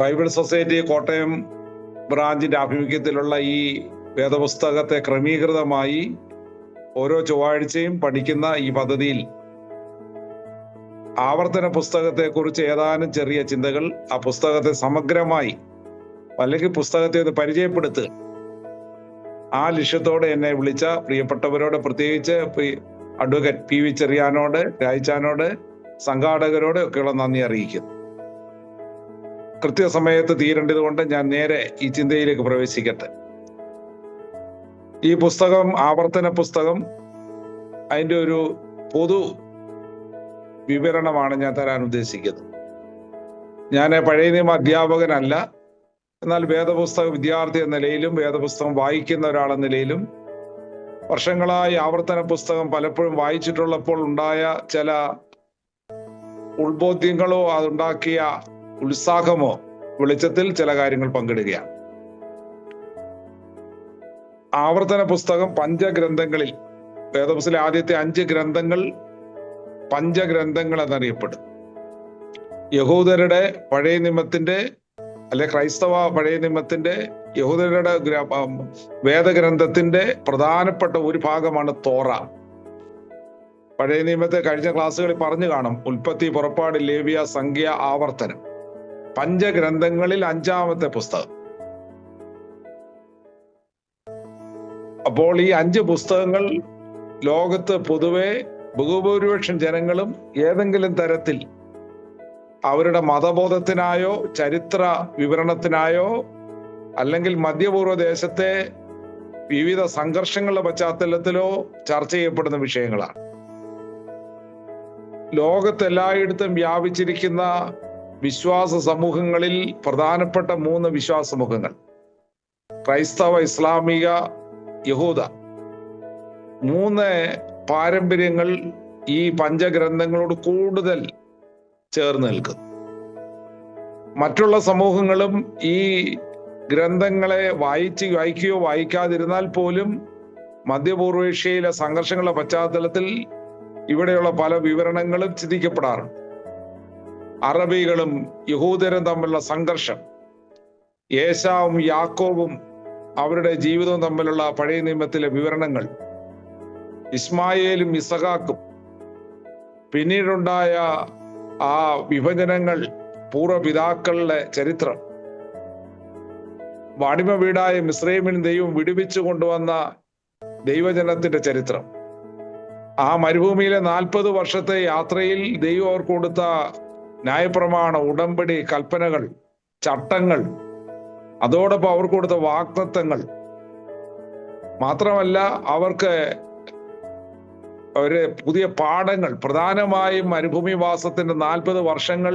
Bible society Kottayam ബ്രാഞ്ചിന്റെ ആഭിമുഖ്യത്തിലുള്ള ഈ വേദപുസ്തകത്തെ ക്രമീകൃതമായി ഓരോ ചൊവ്വാഴ്ചയും പഠിക്കുന്ന ഈ പദ്ധതിയിൽ ആവർത്തന പുസ്തകത്തെക്കുറിച്ച് ഏതാനും ചെറിയ ചിന്തകൾ, ആ പുസ്തകത്തെ സമഗ്രമായി അല്ലെങ്കിൽ പുസ്തകത്തെ ഒന്ന് പരിചയപ്പെടുത്തുക, ആ ലക്ഷ്യത്തോടെ എന്നെ വിളിച്ച പ്രിയപ്പെട്ടവരോട്, പ്രത്യേകിച്ച് അഡ്വക്കേറ്റ് പി വി ചെറിയാനോട്, രായിച്ചാനോട്, സംഘാടകരോട് ഒക്കെയുള്ള നന്ദി അറിയിക്കുന്നു. കൃത്യസമയത്ത് തീരേണ്ടത് കൊണ്ട് ഞാൻ നേരെ ഈ ചിന്തയിലേക്ക് പ്രവേശിക്കട്ടെ. ഈ പുസ്തകം, ആവർത്തന പുസ്തകം, അതിൻ്റെ ഒരു പൊതു വിവരണമാണ് ഞാൻ തരാൻ ഉദ്ദേശിക്കുന്നത്. ഞാൻ പഴയ നിയമ അധ്യാപകനല്ല, എന്നാൽ വേദപുസ്തക വിദ്യാർത്ഥി എന്ന നിലയിലും വേദപുസ്തകം വായിക്കുന്ന ഒരാളെന്ന നിലയിലും വർഷങ്ങളായി ആവർത്തന പുസ്തകം പലപ്പോഴും വായിച്ചിട്ടുള്ളപ്പോൾ ഉണ്ടായ ചില ഉൾബോധ്യങ്ങളോ അതുണ്ടാക്കിയ ഉത്സാഹമോ വെളിച്ചത്തിൽ ചില കാര്യങ്ങൾ പങ്കിടുകയാണ്. ആവർത്തന പുസ്തകം പഞ്ചഗ്രന്ഥങ്ങളിൽ, വേദപുസ്തകത്തിലെ ആദ്യത്തെ 5 ഗ്രന്ഥങ്ങൾ പഞ്ചഗ്രന്ഥങ്ങൾ എന്നറിയപ്പെടും. യഹൂദരുടെ പഴയ നിയമത്തിന്റെ അല്ലെ ക്രൈസ്തവ പഴയ നിയമത്തിന്റെ, യഹൂദരുടെ വേദഗ്രന്ഥത്തിന്റെ പ്രധാനപ്പെട്ട ഒരു ഭാഗമാണ് തോറ. പഴയ നിയമത്തെ കഴിഞ്ഞ ക്ലാസ്സുകളിൽ പറഞ്ഞു കാണും. ഉൽപ്പത്തി, പുറപ്പാട്, ലേവ്യ, സംഖ്യ, ആവർത്തനം, പഞ്ചഗ്രന്ഥങ്ങളിൽ 5ാമത്തെ പുസ്തകം. അപ്പോൾ ഈ 5 പുസ്തകങ്ങൾ ലോകത്ത് പൊതുവെ ബഹുഭൂരിപക്ഷം ജനങ്ങളും ഏതെങ്കിലും തരത്തിൽ അവരുടെ മതബോധത്തിനായോ ചരിത്ര വിവരണത്തിനായോ അല്ലെങ്കിൽ മധ്യപൂർവ്വ ദേശത്തെ വിവിധ സംഘർഷങ്ങളുടെ പശ്ചാത്തലത്തിലോ ചർച്ച ചെയ്യപ്പെടുന്ന വിഷയങ്ങളാണ്. ലോകത്തെല്ലായിടത്തും വ്യാപിച്ചിരിക്കുന്ന വിശ്വാസ സമൂഹങ്ങളിൽ പ്രധാനപ്പെട്ട 3 വിശ്വാസ സമൂഹങ്ങൾ, ക്രൈസ്തവ, ഇസ്ലാമിക, യഹൂദ, 3 പാരമ്പര്യങ്ങൾ ഈ പഞ്ചഗ്രന്ഥങ്ങളോട് കൂടുതൽ ചേർന്ന് നിൽക്കുന്നു. മറ്റുള്ള സമൂഹങ്ങളും ഈ ഗ്രന്ഥങ്ങളെ വായിക്കുകയോ വായിക്കാതിരുന്നാൽ പോലും മധ്യപൂർവേഷ്യയിലെ സംഘർഷങ്ങളുടെ പശ്ചാത്തലത്തിൽ ഇവിടെയുള്ള പല വിവരണങ്ങളും ചിന്തിക്കപ്പെടാറുണ്ട്. അറബികളും യഹൂദരും തമ്മിലുള്ള സംഘർഷം, ഏശാവും യാക്കോബും അവരുടെ ജീവിതവും തമ്മിലുള്ള പഴയ നിയമത്തിലെ വിവരണങ്ങൾ, ഇസ്മായേലും ഇസഹാക്കും, പിന്നീടുണ്ടായ ആ വിഭജനങ്ങൾ, പൂർവ്വപിതാക്കളുടെ ചരിത്രം, വാടിമ വീടായ മിസ്രൈമിന് ദൈവം വിടുവിച്ചു കൊണ്ടുവന്ന ദൈവജനത്തിന്റെ ചരിത്രം, ആ മരുഭൂമിയിലെ 40 വർഷത്തെ യാത്രയിൽ ദൈവം അവർക്ക് കൊടുത്ത ന്യായപ്രമാണ, ഉടമ്പടി, കൽപ്പനകൾ, ചട്ടങ്ങൾ, അതോടൊപ്പം അവർക്ക് കൊടുത്ത വാഗ്ദത്തങ്ങൾ, മാത്രമല്ല അവർക്ക് ഒരു പുതിയ പാഠങ്ങൾ, പ്രധാനമായും മരുഭൂമിവാസത്തിന്റെ 40 വർഷങ്ങൾ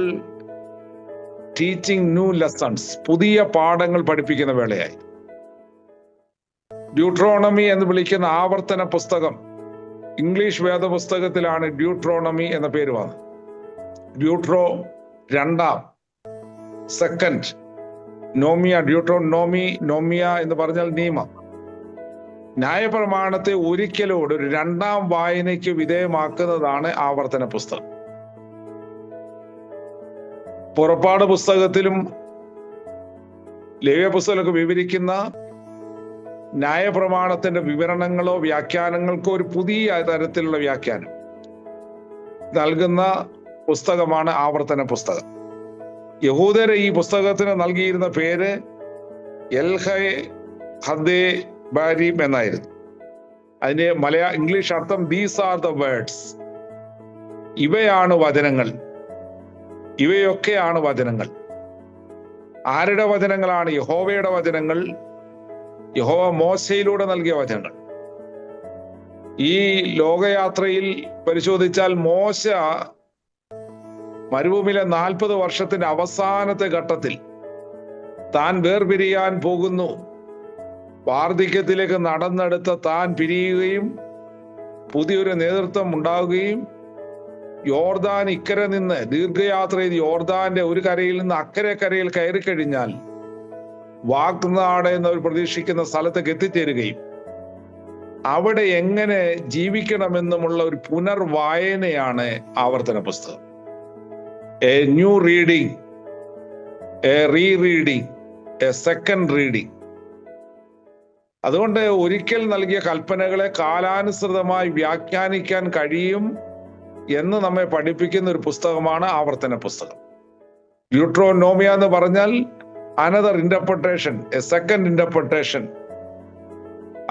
ടീച്ചിങ് ന്യൂ ലെസൺസ്, പുതിയ പാഠങ്ങൾ പഠിപ്പിക്കുന്ന വേളയായി. ഡ്യൂട്രോണമി എന്ന് വിളിക്കുന്ന ആവർത്തന പുസ്തകം, ഇംഗ്ലീഷ് വേദപുസ്തകത്തിലാണ് ഡ്യൂട്രോണമി എന്ന പേര് വന്നത്. ഡ്യൂട്രോ 2, സെക്കൻഡ്, നോമിയ, ഡ്യൂട്രോണോമി, നോമിയ എന്ന് പറഞ്ഞാൽ നിയമം. ന്യായപ്രമാണത്തെ ഒരിക്കലോട് ഒരു 2ാം വായനയ്ക്ക് വിധേയമാക്കുന്നതാണ് ആവർത്തന പുസ്തകം. പുറപ്പാട് പുസ്തകത്തിലും ലേവ്യ പുസ്തകമൊക്കെ വിവരിക്കുന്ന ന്യായപ്രമാണത്തിന്റെ വിവരണങ്ങളോ വ്യാഖ്യാനങ്ങൾക്കോ ഒരു പുതിയ തരത്തിലുള്ള വ്യാഖ്യാനം നൽകുന്ന പുസ്തകമാണ് ആവർത്തന പുസ്തകം. യഹൂദര് ഈ പുസ്തകത്തിന് നൽകിയിരുന്ന പേര് എൽഹൈ ഹദേ ബാരീം എന്നായിരുന്നു. അതിന്റെ ഇംഗ്ലീഷ് അർത്ഥം ദീസ് ആർ ദ വേർഡ്സ്, ഇവയാണ് വചനങ്ങൾ, ഇവയൊക്കെയാണ് വചനങ്ങൾ. ആരുടെ വചനങ്ങളാണ്? യഹോവയുടെ വചനങ്ങൾ, യഹോവ മോശയിലൂടെ നൽകിയ വചനങ്ങൾ. ഈ ലോകയാത്രയിൽ പരിശോധിച്ചാൽ മോശ മരുഭൂമിയിലെ 40 വർഷത്തിന്റെ അവസാനത്തെ ഘട്ടത്തിൽ താൻ വേർപിരിയാൻ പോകുന്നു, വാർദ്ധക്യത്തിലേക്ക് നടന്നെടുത്ത താൻ പിരിയുകയും പുതിയൊരു നേതൃത്വം ഉണ്ടാവുകയും യോർദാൻ ഇക്കരെ നിന്ന് ദീർഘയാത്ര ചെയ്ത് യോർദാന്റെ ഒരു കരയിൽ നിന്ന് അക്കരെ കരയിൽ കയറി കഴിഞ്ഞാൽ വാഗ്നാട് എന്നവർ പ്രതീക്ഷിക്കുന്ന സ്ഥലത്തേക്ക് എത്തിച്ചേരുകയും അവിടെ എങ്ങനെ ജീവിക്കണമെന്നുമുള്ള ഒരു പുനർവായനയാണ് ആവർത്തന പുസ്തകം. A new reading, A re reading, A second reading. അതുകൊണ്ട് ഒരിക്കൽ നൽകിയ കൽപ്പനകളെ കാലാനുസൃതമായി വ്യാഖ്യാനിക്കാൻ കഴിയും എന്ന് നമ്മെ പഠിപ്പിക്കുന്ന ഒരു പുസ്തകമാണ് ആവർത്തന പുസ്തകം. യൂട്രോനോമിയ എന്ന് പറഞ്ഞാൽ another interpretation, A second interpretation.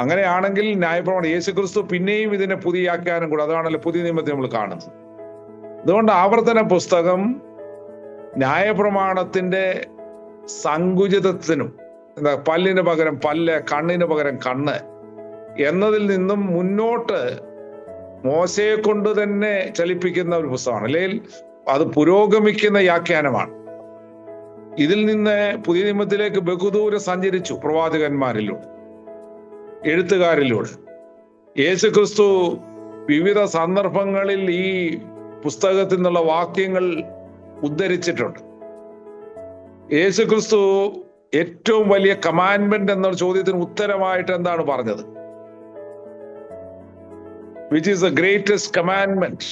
അങ്ങനെയാണെങ്കിൽ ന്യായപ്രമാണം, യേശുക്രിസ്തു പിന്നെയും ഇതിനെ പുതിയ വ്യാഖ്യാനം കൂടെ, അതാണല്ലോ പുതിയ നിയമത്തിൽ നമ്മൾ കാണുന്നത്. അതുകൊണ്ട് ആവർത്തന പുസ്തകം ന്യായപ്രമാണത്തിന്റെ സങ്കുചിതത്തിനും, എന്താ, പല്ലിന് പകരം പല്ല്, കണ്ണിന് പകരം കണ്ണ് എന്നതിൽ നിന്നും മുന്നോട്ട് മോശയെ കൊണ്ട് തന്നെ ചലിപ്പിക്കുന്ന ഒരു പുസ്തകമാണ്. അല്ലെങ്കിൽ അത് പുരോഗമിക്കുന്ന വ്യാഖ്യാനമാണ്. ഇതിൽ നിന്ന് പുതിയ നിയമത്തിലേക്ക് ബഹുദൂരം സഞ്ചരിച്ചു പ്രവാചകന്മാരിലൂടെ, എഴുത്തുകാരിലൂടെ. യേശുക്രിസ്തു വിവിധ സന്ദർഭങ്ങളിൽ ഈ പുസ്തകത്തിൽ നിന്നുള്ള വാക്യങ്ങൾ ഉദ്ധരിച്ചിട്ടുണ്ട്. യേശുക്രിസ്തു ഏറ്റവും വലിയ കമാൻഡ്മെന്റ് എന്ന ചോദ്യത്തിന് ഉത്തരമായിട്ട് എന്താണ് പറഞ്ഞത്? Which is the greatest commandment?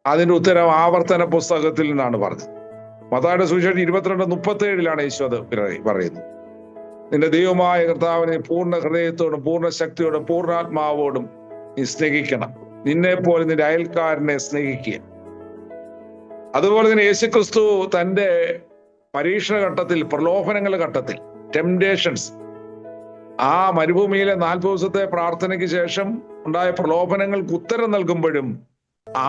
അതിന്റെ ഉത്തരം ആവർത്തന പുസ്തകത്തിൽ നിന്നാണ് പറഞ്ഞത്. മത്തായിയുടെ സുവിശേഷം 22:37 യേശു അത് പറയുന്നത്. നിന്റെ ദൈവമായ കർത്താവിനെ പൂർണ്ണ ഹൃദയത്തോടും പൂർണ്ണ ശക്തിയോടും പൂർണ്ണാത്മാവോടും നീ സ്നേഹിക്കണം, നിന്നെ പോലെ നിന്റെ അയൽക്കാരനെ സ്നേഹിക്കുക. അതുപോലെ തന്നെ യേശുക്രിസ്തു തന്റെ പരീക്ഷണ ഘട്ടത്തിൽ, പ്രലോഭനങ്ങളുടെ ഘട്ടത്തിൽ, ടെംപ്ടേഷൻസ്, ആ മരുഭൂമിയിലെ 40 ദിവസത്തെ പ്രാർത്ഥനയ്ക്ക് ശേഷം ഉണ്ടായ പ്രലോഭനങ്ങൾക്ക് ഉത്തരം നൽകുമ്പോഴും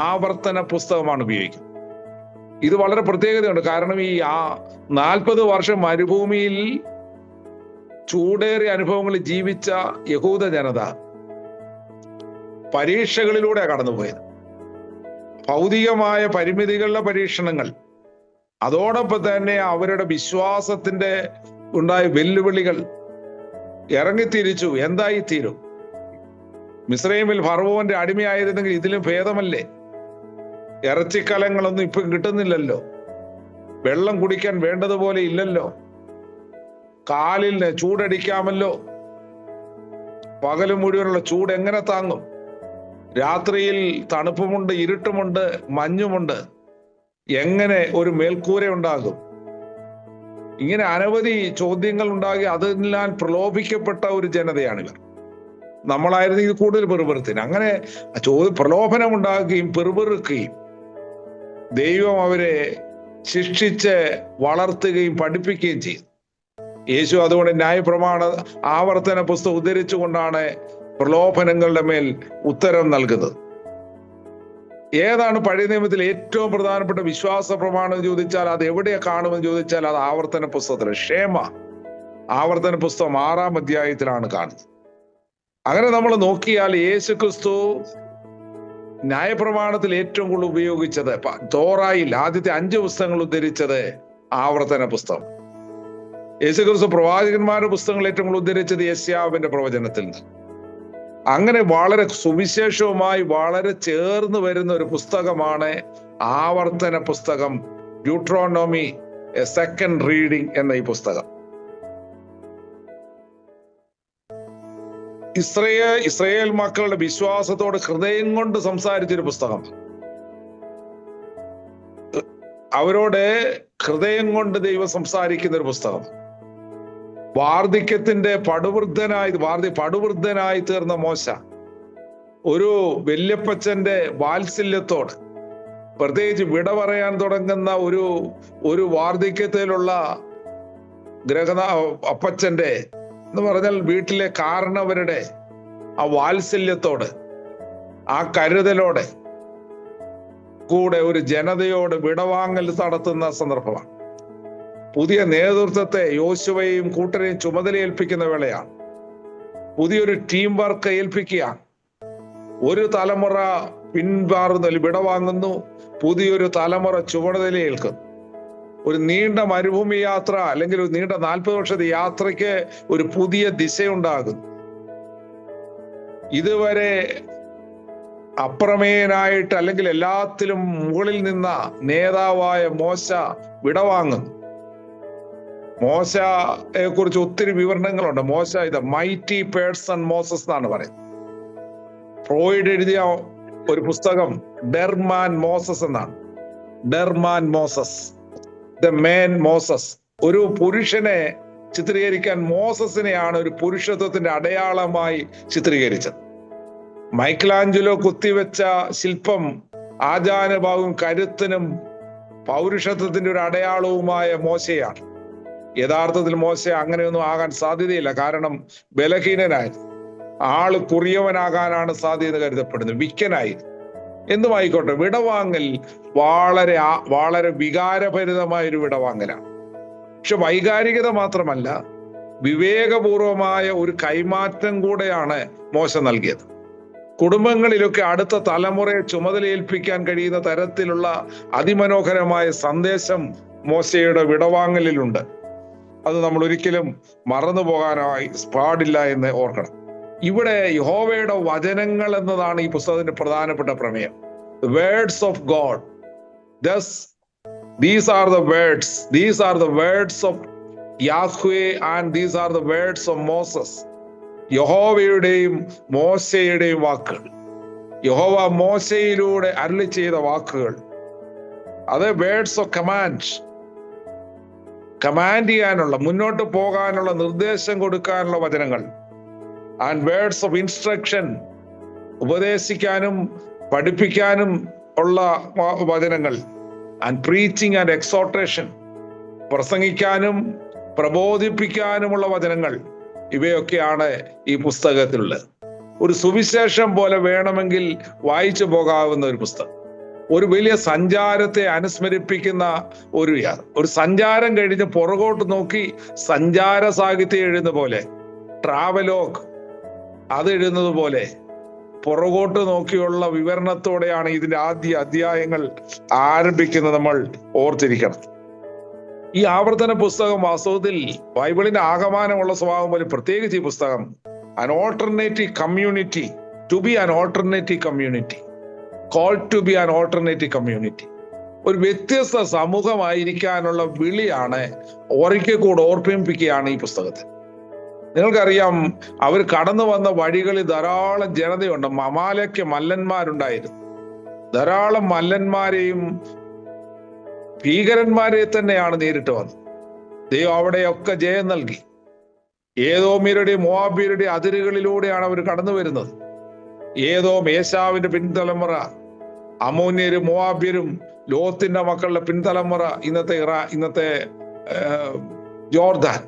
ആവർത്തന പുസ്തകമാണ് ഉപയോഗിക്കുന്നത്. ഇത് വളരെ പ്രത്യേകതയുണ്ട്. കാരണം ഈ 40 വർഷം മരുഭൂമിയിൽ ചൂടേറിയ അനുഭവങ്ങൾ ജീവിച്ച യഹൂദ ജനത പരീക്ഷകളിലൂടെ കടന്നുപോയത്. ഭൗതികമായ പരിമിതികളുടെ പരീക്ഷണങ്ങൾ, അതോടൊപ്പം തന്നെ അവരുടെ വിശ്വാസത്തിന്റെ ഉണ്ടായ വെല്ലുവിളികൾ. ഇറങ്ങിത്തിരിച്ചു, എന്തായി തീരും? മിസ്രൈമിൽ ഫറവോന്റെ അടിമയായിരുന്നെങ്കിൽ ഇതിലും ഭേദമല്ലേ? ഇറച്ചിക്കലങ്ങളൊന്നും ഇപ്പം കിട്ടുന്നില്ലല്ലോ, വെള്ളം കുടിക്കാൻ വേണ്ടതുപോലെ ഇല്ലല്ലോ, കാലിൽ ചൂടടിക്കാമല്ലോ, പകല് മുഴുവനുള്ള ചൂട് എങ്ങനെ താങ്ങും? രാത്രിയിൽ തണുപ്പുമുണ്ട്, ഇരുട്ടുമുണ്ട്, മഞ്ഞുമുണ്ട്, എങ്ങനെ ഒരു മേൽക്കൂര ഉണ്ടാകും? ഇങ്ങനെ അനവധി ചോദ്യങ്ങൾ ഉണ്ടാകി അതെല്ലാം പ്രലോഭിക്കപ്പെട്ട ഒരു ജനതയാണിവർ. നമ്മളായിരുന്നു ഇത് കൂടുതൽ പെറുപെറുത്തിന്. അങ്ങനെ പ്രലോഭനം ഉണ്ടാകുകയും പെറുപെറുക്കുകയും ദൈവം അവരെ ശിക്ഷിച്ച് വളർത്തുകയും പഠിപ്പിക്കുകയും ചെയ്തു. യേശു അതുകൊണ്ട് ന്യായപ്രമാണ ആവർത്തന പുസ്തകം ഉദ്ധരിച്ചുകൊണ്ടാണ് പ്രലോഭനങ്ങളുടെ മേൽ ഉത്തരം നൽകുന്നത്. ഏതാണ് പഴയ നിയമത്തിൽ ഏറ്റവും പ്രധാനപ്പെട്ട വിശ്വാസ പ്രമാണം എന്ന് ചോദിച്ചാൽ അത് എവിടെ കാണുമെന്ന് ചോദിച്ചാൽ അത് ആവർത്തന പുസ്തകത്തിൽ, ക്ഷേമ ആവർത്തന പുസ്തകം 6-ാം അധ്യായത്തിലാണ് കാണുന്നത്. അങ്ങനെ നമ്മൾ നോക്കിയാൽ യേശുക്രിസ്തു ന്യായപ്രമാണത്തിൽ ഏറ്റവും കൂടുതൽ ഉപയോഗിച്ചത്, തോറായിൽ ആദ്യത്തെ 5 പുസ്തകങ്ങൾ ഉദ്ധരിച്ചത് ആവർത്തന പുസ്തകം. യേശുക്രിസ്തു പ്രവാചകന്മാരുടെ പുസ്തകങ്ങൾ ഏറ്റവും കൂടുതൽ ഉദ്ധരിച്ചത് യെശയ്യാവിന്റെ പ്രവചനത്തിൽ നിന്ന്. അങ്ങനെ വളരെ സുവിശേഷവുമായി വളരെ ചേർന്ന് വരുന്ന ഒരു പുസ്തകമാണ് ആവർത്തന പുസ്തകം, ഡ്യൂട്രോണോമി, എ സെക്കൻഡ് റീഡിംഗ് എന്ന ഈ പുസ്തകം. ഇസ്രയേൽ മക്കളുടെ വിശ്വാസത്തോട് ഹൃദയം കൊണ്ട് സംസാരിച്ചൊരു പുസ്തകം. അവരോട് ഹൃദയം കൊണ്ട് ദൈവം സംസാരിക്കുന്ന ഒരു പുസ്തകം. വാർദ്ധക്യത്തിന്റെ പടുവൃദ്ധനായി തീർന്ന മോശ ഒരു വല്യപ്പച്ചന്റെ വാത്സല്യത്തോട്, പ്രത്യേകിച്ച് വിട പറയാൻ തുടങ്ങുന്ന ഒരു വാർദ്ധക്യത്തിലുള്ള അപ്പച്ചന്റെ എന്ന് പറഞ്ഞാൽ വീട്ടിലെ കാരണവരുടെ ആ വാത്സല്യത്തോട്, ആ കരുതലോടെ കൂടെ ഒരു ജനതയോട് വിടവാങ്ങൽ നടത്തുന്ന സന്ദർഭമാണ്. പുതിയ നേതൃത്വത്തെ യോശുവയെയും കൂട്ടരെയും ചുമതലയേൽപ്പിക്കുന്ന വേളയാണ്. പുതിയൊരു ടീം വർക്ക് ഏൽപ്പിക്കുക. ഒരു തലമുറ പിൻമാറുന്നു, വിടവാങ്ങുന്നു, പുതിയൊരു തലമുറ ചുമതലയേൽക്കുന്നു. ഒരു നീണ്ട മരുഭൂമി യാത്ര അല്ലെങ്കിൽ ഒരു നീണ്ട 40 വർഷത്തെ യാത്രയ്ക്ക് ഒരു പുതിയ ദിശയുണ്ടാകുന്നു. ഇതുവരെ അപ്രമേയനായിട്ട് അല്ലെങ്കിൽ എല്ലാത്തിലും മുകളിൽ നിന്ന നേതാവായ മോശ വിടവാങ്ങുന്നു. മോശയെ കുറിച്ച് ഒത്തിരി വിവരണങ്ങളുണ്ട്. മോശ മൈറ്റി പേഴ്സൺ മോസസ് എന്നാണ് പറയുന്നത്. ഫ്രോയിഡ് എഴുതിയ ഒരു പുസ്തകം ഡെർമാൻ മോസസ് എന്നാണ്. The man Moses. The man Moses. ഒരു പുരുഷനെ ചിത്രീകരിക്കാൻ മോസസിനെയാണ് ഒരു പുരുഷത്വത്തിന്റെ അടയാളമായി ചിത്രീകരിച്ചത്. മൈക്കലാഞ്ചലോ കുത്തിവെച്ച ശില്പം ആജാനുഭാവും കരുത്തനും പൗരുഷത്വത്തിന്റെ ഒരു അടയാളവുമായ മോശയാണ്. യഥാർത്ഥത്തിൽ മോശ അങ്ങനെയൊന്നും ആകാൻ സാധ്യതയില്ല. കാരണം ബലഹീനനായിരുന്നു, ആള് കുറിയവനാകാനാണ് സാധ്യത കരുതപ്പെടുന്നത്, വിക്കനായി. എന്തുമായിക്കോട്ടെ, വിടവാങ്ങൽ വളരെ വികാരഭരിതമായ ഒരു വിടവാങ്ങലാണ്. പക്ഷെ വൈകാരികത മാത്രമല്ല, വിവേകപൂർവമായ ഒരു കൈമാറ്റം കൂടെയാണ് മോശ നൽകിയത്. കുടുംബങ്ങളിലൊക്കെ അടുത്ത തലമുറയെ ചുമതലയേൽപ്പിക്കാൻ കഴിയുന്ന തരത്തിലുള്ള അതിമനോഹരമായ സന്ദേശം മോശയുടെ വിടവാങ്ങലിലുണ്ട്. അത് നമ്മൾ ഒരിക്കലും മറന്നു പോകാനായി പാടില്ല എന്ന് ഓർക്കണം. ഇവിടെ യഹോവയുടെ വചനങ്ങൾ എന്നതാണ് ഈ പുസ്തകത്തിന്റെ പ്രധാനപ്പെട്ട പ്രമേയം. Words of God. These are the words of Yahweh and these are the words of Moses. യഹോവയുടെയും മോശയുടെയും വാക്കുകൾ, യഹോവ മോശയിലൂടെ അരുളി ചെയ്ത വാക്കുകൾ. അത് വേർഡ്സ് ഓഫ് കമാൻഡ് ചെയ്യാനുള്ള, മുന്നോട്ട് പോകാനുള്ള, നിർദ്ദേശം കൊടുക്കാനുള്ള വചനങ്ങൾ. ആൻഡ് വേർഡ്സ് ഓഫ് ഇൻസ്ട്രക്ഷൻ, ഉപദേശിക്കാനും പഠിപ്പിക്കാനും ഉള്ള വചനങ്ങൾ. ആൻഡ് പ്രീച്ചിങ് ആൻഡ് എക്സോർട്ടേഷൻ, പ്രസംഗിക്കാനും പ്രബോധിപ്പിക്കാനുമുള്ള വചനങ്ങൾ. ഇവയൊക്കെയാണ് ഈ പുസ്തകത്തിലുള്ളത്. ഒരു സുവിശേഷം പോലെ വേണമെങ്കിൽ വായിച്ചു പോകാവുന്ന ഒരു പുസ്തകം. ഒരു വലിയ സഞ്ചാരത്തെ അനുസ്മരിപ്പിക്കുന്ന ഒരു സഞ്ചാരം കഴിഞ്ഞ് പുറകോട്ട് നോക്കി സഞ്ചാര സാഹിത്യം എഴുതുന്ന പോലെ, ട്രാവലോഗ് അത് എഴുതുന്നത് പോലെ പുറകോട്ട് നോക്കിയുള്ള വിവരണത്തോടെയാണ് ഇതിന്റെ ആദ്യ അധ്യായങ്ങൾ ആരംഭിക്കുന്നത്. നമ്മൾ ഓർത്തിരിക്കണം. ഈ ആവർത്തന പുസ്തകം വാസ്തവത്തിൽ ബൈബിളിന്റെ ആകമാനമുള്ള സ്വഭാവം പോലെ, പ്രത്യേകിച്ച് ഈ പുസ്തകം an alternative community, to be an alternative community, called to be an alternative community. ഒരു വ്യത്യസ്ത സമൂഹമായിരിക്കാനുള്ള വിളിയാണ് ഒരിക്കൽ കൂടെ ഓർമ്മിപ്പിക്കുകയാണ് ഈ പുസ്തകത്തിൽ. നിങ്ങൾക്കറിയാം, അവർ കടന്നു വന്ന വഴികളിൽ ധാരാളം ജനതയുണ്ട്. അമാലേക്ക് മല്ലന്മാരുണ്ടായിരുന്നു. ധാരാളം മല്ലന്മാരെയും ഭീകരന്മാരെ തന്നെയാണ് നേരിട്ട് വന്നത്. ദൈവം അവിടെയൊക്കെ ജയം നൽകി. ഏദോമ്യരുടെയും മോവാബ്യരുടെയും അതിരുകളിലൂടെയാണ് അവർ കടന്നു വരുന്നത്. ഏദോം ഏശാവിന്റെ പിൻതലമുറ, അമ്മോന്യരും മോവാബ്യരും ലോത്തിന്റെ മക്കളുടെ പിൻതലമുറ, ഇന്നത്തെ ജോർദാൻ,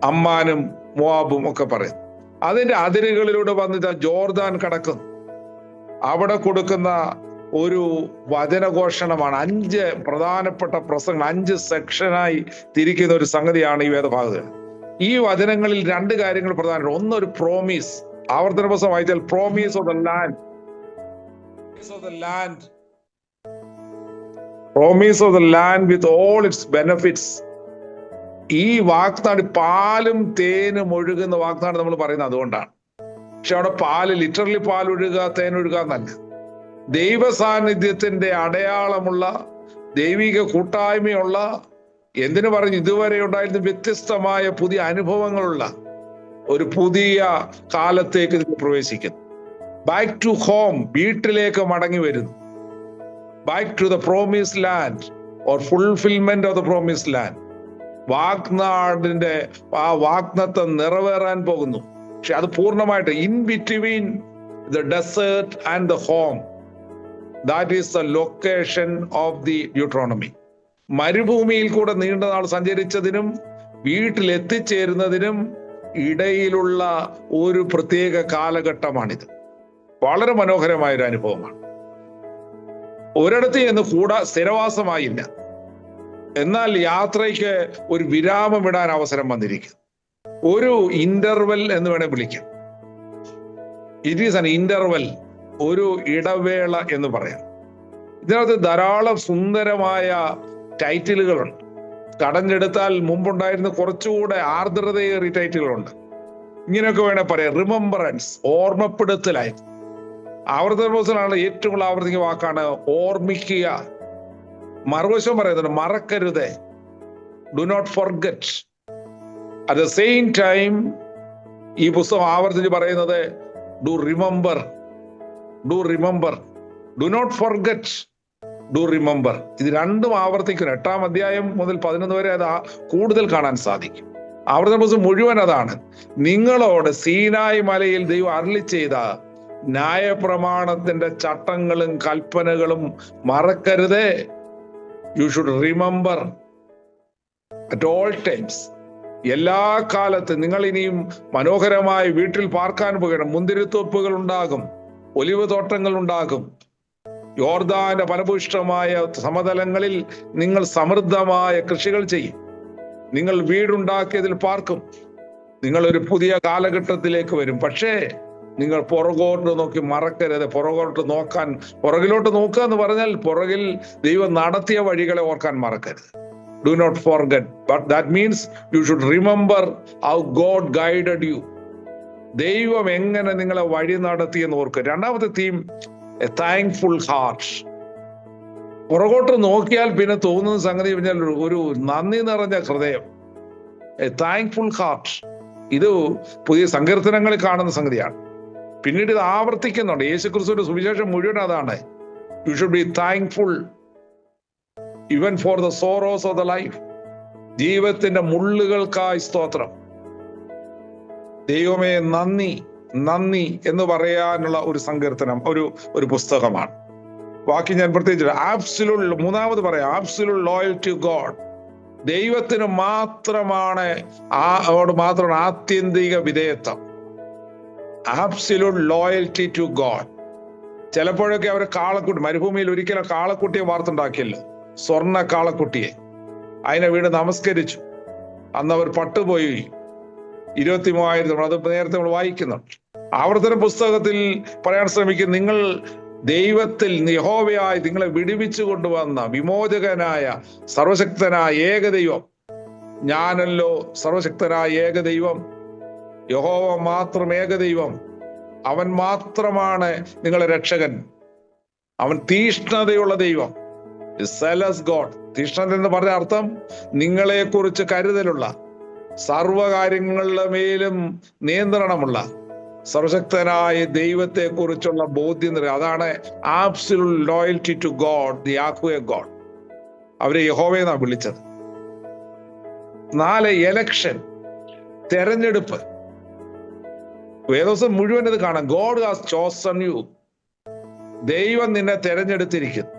അമ്മാനും മോവാബും ഒക്കെ പറയും. അതിന്റെ അതിരുകളിലൂടെ വന്നിട്ട് ജോർദാൻ കടക്കുന്നു. അവിടെ കൊടുക്കുന്ന ഒരു വചനഘോഷണമാണ്. 5 പ്രധാനപ്പെട്ട പ്രസംഗങ്ങൾ, 5 സെക്ഷനായി തിരിക്കുന്ന ഒരു സംഗതിയാണ് ഈ വേദഭാഗങ്ങൾ. ഈ വചനങ്ങളിൽ 2 കാര്യങ്ങൾ പ്രധാനമാണ്. ഒന്ന്, ഒരു പ്രോമിസ്. ആവർത്തന പുസ്തകം വായിച്ചാൽ promise of the land, promise of the land with all it's benefits. ഈ വാക്നാട്, പാലും തേനും ഒഴുകുന്ന വാക്നാട് നമ്മൾ പറയുന്നത് അതുകൊണ്ടാണ്. പക്ഷെ അവിടെ പാല്, ലിറ്ററലി പാൽ ഒഴുകുക, തേൻ ഒഴുകുക എന്നല്ല. ദൈവ സാന്നിധ്യത്തിന്റെ അടയാളമുള്ള, ദൈവിക കൂട്ടായ്മയുള്ള, എന്തിനു പറഞ്ഞു, ഇതുവരെ ഉണ്ടായിരുന്ന വ്യത്യസ്തമായ പുതിയ അനുഭവങ്ങളുള്ള ഒരു പുതിയ കാലത്തേക്ക് പ്രവേശിക്കുന്നു. ബാക്ക് ടു ഹോം, വീട്ടിലേക്ക് മടങ്ങി വരുന്നു. Back to the promised land or fulfilment of the promised land. വാഗ്നാടിന്റെ ആ വാഗ്ദത്തം നിറവേറാൻ പോകുന്നു. പക്ഷെ അത് പൂർണ്ണമായിട്ട് in between the desert and the home, that is the location of the Deuteronomy. മരുഭൂമിയിൽ കൂടെ നീണ്ട നാൾ സഞ്ചരിച്ചതിനും വീട്ടിലെത്തിച്ചേരുന്നതിനും ഇടയിലുള്ള ഒരു പ്രത്യേക കാലഘട്ടമാണിത്. വളരെ മനോഹരമായ ഒരു അനുഭവമാണ്. ഒരിടത്ത് ചെന്ന് സ്ഥിരവാസമായില്ല, എന്നാൽ യാത്രയ്ക്ക് ഒരു വിരാമം ഇടാൻ അവസരം വന്നിരിക്കും. ഒരു ഇന്റർവെൽ എന്ന് വേണേൽ വിളിക്കാം. ഇറ്റ് ഈസ് ആൻ ഇന്റർവെൽ, ഒരു ഇടവേള എന്ന് പറയാം. ഇതിനകത്ത് ധാരാളം സുന്ദരമായ ടൈറ്റിലുകളുണ്ട്. കടഞ്ഞെടുത്താൽ മുമ്പുണ്ടായിരുന്ന കുറച്ചുകൂടെ ആർദ്രതയേറിയ ടൈറ്റിലുകളുണ്ട്. ഇങ്ങനെയൊക്കെ വേണേൽ പറയാം. റിമംബറൻസ്, ഓർമ്മപ്പെടുത്തലായി. ആവർത്തന പുസ്തകമാണ് ഏറ്റവും കൂടുതൽ ആവർത്തിക്കുന്ന വാക്കാണ് ഓർമ്മിക്കുക. മറുവശം പറയുന്നുണ്ട്, മറക്കരുത്, do not forget. At the same time ഈ പുസ്തകം ആവർത്തിച്ച് പറയുന്നത് do remember, do not forget. Do remember. ഇത് രണ്ടും ആവർത്തിക്കുന്നു. 8-ാം അധ്യായം മുതൽ 11 വരെ അത് കൂടുതൽ കാണാൻ സാധിക്കും. ആവർത്തന പുസ്തകം മുഴുവൻ അതാണ്. നിങ്ങളോട് സീനായി മലയിൽ ദൈവം അരുളി ചെയ്ത ന്യായപ്രമാണത്തിന്റെ ചട്ടങ്ങളും കൽപ്പനകളും മറക്കരുതേ. U should remember at all times. എല്ലാ കാലത്തും. നിങ്ങൾ ഇനിയും മനോഹരമായി വീട്ടിൽ പാർക്കാൻ പോകണം. മുന്തിരിത്തോപ്പുകൾ ഉണ്ടാകും, ഒലിവ് തോട്ടങ്ങൾ ഉണ്ടാകും. യോർദാന്റെ ഫലഭൂയിഷ്ഠമായ സമതലങ്ങളിൽ നിങ്ങൾ സമൃദ്ധമായ കൃഷികൾ ചെയ്യും. നിങ്ങൾ വീടുണ്ടാക്കിയതിൽ പാർക്കും. നിങ്ങൾ ഒരു പുതിയ കാലഘട്ടത്തിലേക്ക് വരും. പക്ഷേ നിങ്ങൾ പുറകോട്ട് നോക്കി മറക്കരുത്. പുറകോട്ട് നോക്കാൻ, പുറകിലോട്ട് നോക്കുക എന്ന് പറഞ്ഞാൽ പുറകിൽ ദൈവം നടത്തിയ വഴികളെ ഓർക്കാൻ മറക്കരുത്. Do not forget, but that means you should remember how God guided you. ദൈവം എങ്ങനെ നിങ്ങളെ വഴി നടത്തിയെന്ന് ഓർക്കുക. രണ്ടാമത്തെ തീം, എ താങ്ക്ഫുൾ ഹാർട്ട്. പുറകോട്ട് നോക്കിയാൽ പിന്നെ തോന്നുന്ന സംഗതി പറഞ്ഞാൽ ഒരു നന്ദി നിറഞ്ഞ ഹൃദയം. A thankful heart. ഇത് പുതിയ സങ്കീർത്തനങ്ങളിൽ കാണുന്ന സംഗതിയാണ്. പിന്നീട് ഇത് ആവർത്തിക്കുന്നുണ്ട്. യേശുക്രിസ്തുവിന്റെ സുവിശേഷം മുഴുവൻ അതാണ്. You should be thankful even for the sorrows of the life. ജീവിതത്തിന്റെ മുള്ളുകൾക്കായി സ്തോത്രം. ദൈവമേ നന്ദി, നന്ദി എന്ന് പറയാനുള്ള ഒരു സങ്കീർത്തനം, ഒരു പുസ്തകമാണ്. ബാക്കി ഞാൻ പ്രത്യേകിച്ച് ആബ്സല്യൂട്ട്, മൂന്നാമത് പറയാം, ആബ്സല്യൂട്ട് ലോയൽറ്റി ടു ഗോഡ്. ദൈവത്തിന് മാത്രമാണ് ആത്യന്തിക വിധേയത്വം. Absolute loyalty to God. ചിലപ്പോഴൊക്കെ അവർ കാളക്കുട്ടി, മരുഭൂമിയിൽ ഒരിക്കലും കാളക്കുട്ടിയെ വാർത്തുണ്ടാക്കിയല്ലോ, സ്വർണ്ണ കാളക്കുട്ടിയെ. അതിനെ വീട് നമസ്കരിച്ചു. അന്ന് അവർ പട്ടുപോയി 23,000. അത് നേരത്തെ നമ്മൾ വായിക്കുന്നുണ്ട്. ആവർത്തന പുസ്തകത്തിൽ പറയാൻ ശ്രമിക്കും, നിങ്ങൾ ദൈവത്തിൽ, യഹോവയായി നിങ്ങളെ വിടുവിച്ചു കൊണ്ടുവന്ന വിമോചകനായ സർവശക്തനായ ഏകദൈവം. ഞാനല്ലോ സർവശക്തനായ ഏകദൈവം, യഹോവ മാത്രം ഏകദൈവം. അവൻ മാത്രമാണ് നിങ്ങളെ രക്ഷകൻ. അവൻ തീഷ്ണതയുള്ള ദൈവം. Zealous God. തീഷ്ണത എന്ന് പറഞ്ഞ അർത്ഥം നിങ്ങളെ കുറിച്ച് കരുതലുള്ള, സർവകാര്യങ്ങളുടെ മേലും നിയന്ത്രണമുള്ള സർവശക്തനായ ദൈവത്തെ കുറിച്ചുള്ള ബോധ്യം. അതാണ് absolute loyalty to God, the Yahweh God. അവരെ യഹോവയെ എന്നാണ് വിളിച്ചത്. 4, എലക്ഷൻ, തെരഞ്ഞെടുപ്പ്. വേദോസം മുഴുവൻ ഇത് കാണാം. God has chosen you. ദൈവം നിന്നെ തെരഞ്ഞെടുത്തിരിക്കുന്നു.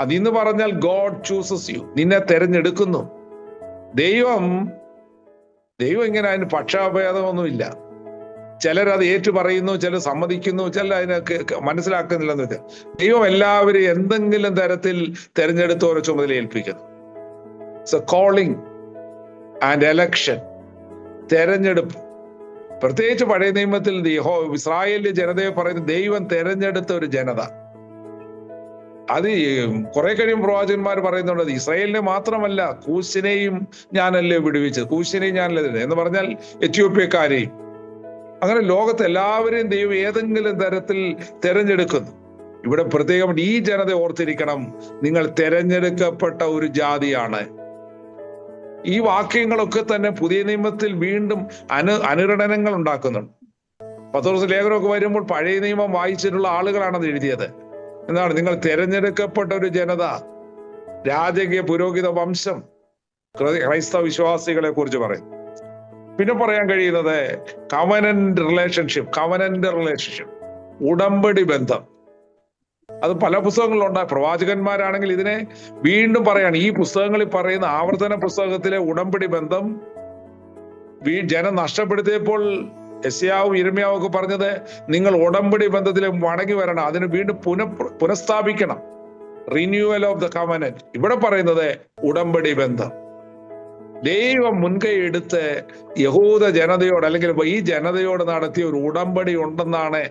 അതിന്ന് പറഞ്ഞാൽ ഗോഡ് ചൂസസ് യു. നിന്നെ തെരഞ്ഞെടുക്കുന്നു. ദൈവം ഇങ്ങനെ അതിന് പക്ഷാഭേദമൊന്നുമില്ല. ചിലരത് ഏറ്റു പറയുന്നു, ചിലർ സമ്മതിക്കുന്നു, ചിലർ അതിനൊക്കെ മനസ്സിലാക്കുന്നില്ലെന്ന് വെച്ചാൽ ദൈവം എല്ലാവരെയും എന്തെങ്കിലും തരത്തിൽ തെരഞ്ഞെടുത്ത് ഓരോ ചുമതല ഏൽപ്പിക്കുന്നു. സോ കോളിംഗ് ആൻഡ് എലക്ഷൻ, തെരഞ്ഞെടുപ്പ്. പ്രത്യേകിച്ച് പഴയ നിയമത്തിൽ ഇസ്രായേലിന്റെ ജനതയെ പറയുന്ന ദൈവം തെരഞ്ഞെടുത്ത ഒരു ജനത. അത് കുറെ കഴിയും പ്രവാചകന്മാർ പറയുന്നുണ്ട്, ഇസ്രായേലിനെ മാത്രമല്ല കൂശിനെയും ഞാനല്ലേ വിടുവിച്ചത്, കൂശിനെയും ഞാനല്ലേ എന്ന് പറഞ്ഞാൽ എത്യോപ്യക്കാരെയും. അങ്ങനെ ലോകത്ത് എല്ലാവരെയും ദൈവം ഏതെങ്കിലും തരത്തിൽ തെരഞ്ഞെടുക്കുന്നു. ഇവിടെ പ്രത്യേകം ഈ ജനത ഓർത്തിരിക്കണം, നിങ്ങൾ തെരഞ്ഞെടുക്കപ്പെട്ട ഒരു ജാതിയാണ്. ഈ വാക്യങ്ങളൊക്കെ തന്നെ പുതിയ നിയമത്തിൽ വീണ്ടും അനുരണനങ്ങൾ ഉണ്ടാക്കുന്നുണ്ട്. പത്രോസ് ലേഖനമൊക്കെ വരുമ്പോൾ പഴയ നിയമം വായിച്ചിട്ടുള്ള ആളുകളാണത് എഴുതിയത്. എന്താണ്? നിങ്ങൾ തെരഞ്ഞെടുക്കപ്പെട്ട ഒരു ജനത, രാജകീയ പുരോഹിത വംശം, ക്രൈസ്തവ വിശ്വാസികളെ കുറിച്ച് പറയും. പിന്നെ പറയാൻ കഴിയുന്നത് കവനന്റ് റിലേഷൻഷിപ്പ്, ഉടമ്പടി ബന്ധം. അത് പല പുസ്തകങ്ങളിലുണ്ട്. പ്രവാചകന്മാരാണെങ്കിൽ ഇതിനെ വീണ്ടും പറയാണ്. ഈ പുസ്തകങ്ങളിൽ പറയുന്ന ആവർത്തന പുസ്തകത്തിലെ ഉടമ്പടി ബന്ധം ജനം നഷ്ടപ്പെടുത്തിയപ്പോൾ യെശയ്യാവും യിരെമ്യാവും ഒക്കെ പറഞ്ഞത്, നിങ്ങൾ ഉടമ്പടി ബന്ധത്തിൽ മടങ്ങി വരണം, അതിന് വീണ്ടും പുനഃസ്ഥാപിക്കണം, റിന്യൂവൽ ഓഫ് ദ കവനന്റ്. ഇവിടെ പറയുന്നത് ഉടമ്പടി ബന്ധം. ദൈവം മുൻകൈ എടുത്ത് യഹൂദ ജനതയോട്, അല്ലെങ്കിൽ ഈ ജനതയോട് നടത്തിയ ഒരു ഉടമ്പടി ഉണ്ടെന്നാണ്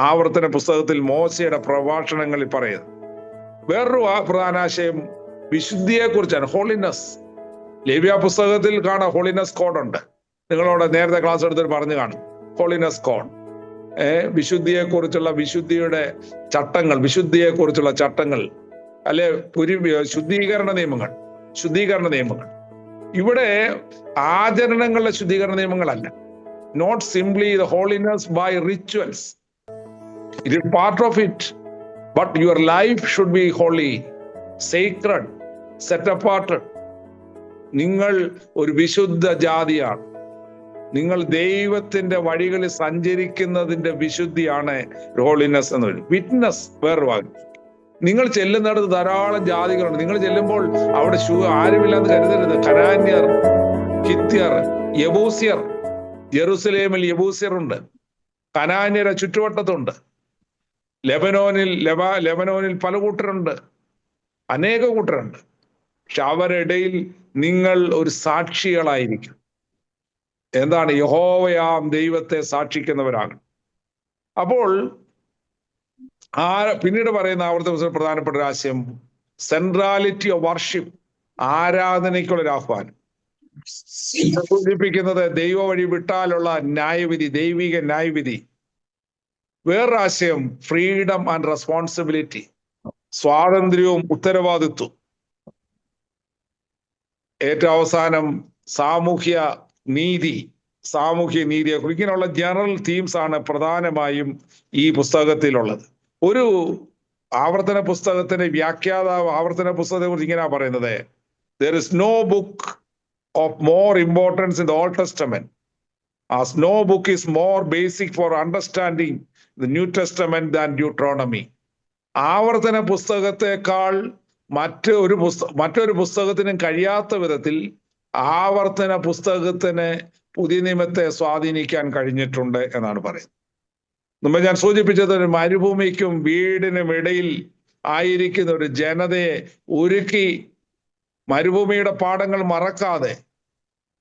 ആവർത്തന പുസ്തകത്തിൽ മോശയുടെ പ്രഭാഷണങ്ങളിൽ പറയുന്നത്. വേറൊരു പ്രധാനാശയം വിശുദ്ധിയെ കുറിച്ചാണ്, ഹോളിനെസ്. ലേവ്യ പുസ്തകത്തിൽ കാണാം ഹോളിനെസ് കോഡ് ഉണ്ട്. നിങ്ങളോട് നേരത്തെ ക്ലാസ് എടുത്തിട്ട് പറഞ്ഞു കാണും ഹോളിനെസ് കോഡ്. വിശുദ്ധിയെ കുറിച്ചുള്ള വിശുദ്ധിയെ കുറിച്ചുള്ള ചട്ടങ്ങൾ, അല്ലെ ശുദ്ധീകരണ നിയമങ്ങൾ. ഇവിടെ ആചരണങ്ങളുടെ ശുദ്ധീകരണ നിയമങ്ങളല്ല. Not simply the holiness by rituals. It is part of it. But your life should be holy, sacred, set apart. നിങ്ങൾ ഒരു വിശുദ്ധ ജാതിയാണ്. നിങ്ങൾ ദൈവത്തിന്റെ വഴികളിൽ സഞ്ചരിക്കുന്നതിന്റെ വിശുദ്ധിയാണ് ഹോളിനെസ് എന്ന് പറയുന്നത്. വിറ്റ്നസ് വേറെ വാങ്ങും. നിങ്ങൾ ചെല്ലുന്നിടത്ത് ധാരാളം ജാതികളുണ്ട്. നിങ്ങൾ ചെല്ലുമ്പോൾ അവിടെ ആരുമില്ലെന്ന് കരുതരുത്. കനാന്യർ, ഹിത്യർ, യബൂസ്യർ, ജെറുസലേമിൽ യബൂസ്യർ ഉണ്ട്. കനാന്യരെ ചുറ്റുവട്ടത്തുണ്ട്. ലെബനോനിൽ പല കൂട്ടരുണ്ട്, അനേക കൂട്ടരുണ്ട്. പക്ഷെ അവരിടയിൽ നിങ്ങൾ ഒരു സാക്ഷികളായിരിക്കും. എന്താണ്? യഹോവയാം ദൈവത്തെ സാക്ഷിക്കുന്നവരാണ്. അപ്പോൾ പിന്നീട് പറയുന്ന ആവർത്തന പുസ്തകത്തിൽ പ്രധാനപ്പെട്ട ഒരു ആശയം സെൻട്രാലിറ്റി ഓഫ് വർഷിപ്പ്, ആരാധനയ്ക്കുള്ളൊരു ആഹ്വാനം. സൂചിപ്പിക്കുന്നത് ദൈവ വഴി വിട്ടാലുള്ള ന്യായവിധി, ദൈവിക ന്യായവിധി. വേറൊരാശയം ഫ്രീഡം ആൻഡ് റെസ്പോൺസിബിലിറ്റി, സ്വാതന്ത്ര്യവും ഉത്തരവാദിത്വം. ഏറ്റവും അവസാനം സാമൂഹ്യ നീതിയെ കുറിച്ച് ഇങ്ങനെയുള്ള ജനറൽ തീംസ് ആണ് പ്രധാനമായും ഈ പുസ്തകത്തിലുള്ളത്. ഒരു ആവർത്തന പുസ്തകത്തിന്റെ വ്യാഖ്യാതാവ് ആവർത്തന പുസ്തകത്തെ കുറിച്ച് ഇങ്ങനെയാ പറയുന്നത്: there is no book of more importance in the Old Testament, as no book is more basic for understanding the New Testament than Deuteronomy. ആവർത്തന പുസ്തകത്തെക്കാൾ മറ്റൊരു പുസ്തകത്തിനും കഴിയാത്ത വിധത്തിൽ ആവർത്തന പുസ്തകത്തിന് പുതിയ നിയമത്തെ സ്വാധീനിക്കാൻ കഴിഞ്ഞിട്ടുണ്ട് എന്നാണ് പറയുന്നത്. മുമ്പ് ഞാൻ സൂചിപ്പിച്ചത് ഒരു മരുഭൂമിക്കും വീടിനും ഇടയിൽ ആയിരിക്കുന്ന ഒരു ജനതയെ ഒരുക്കി മരുഭൂമിയുടെ പാടങ്ങൾ മറക്കാതെ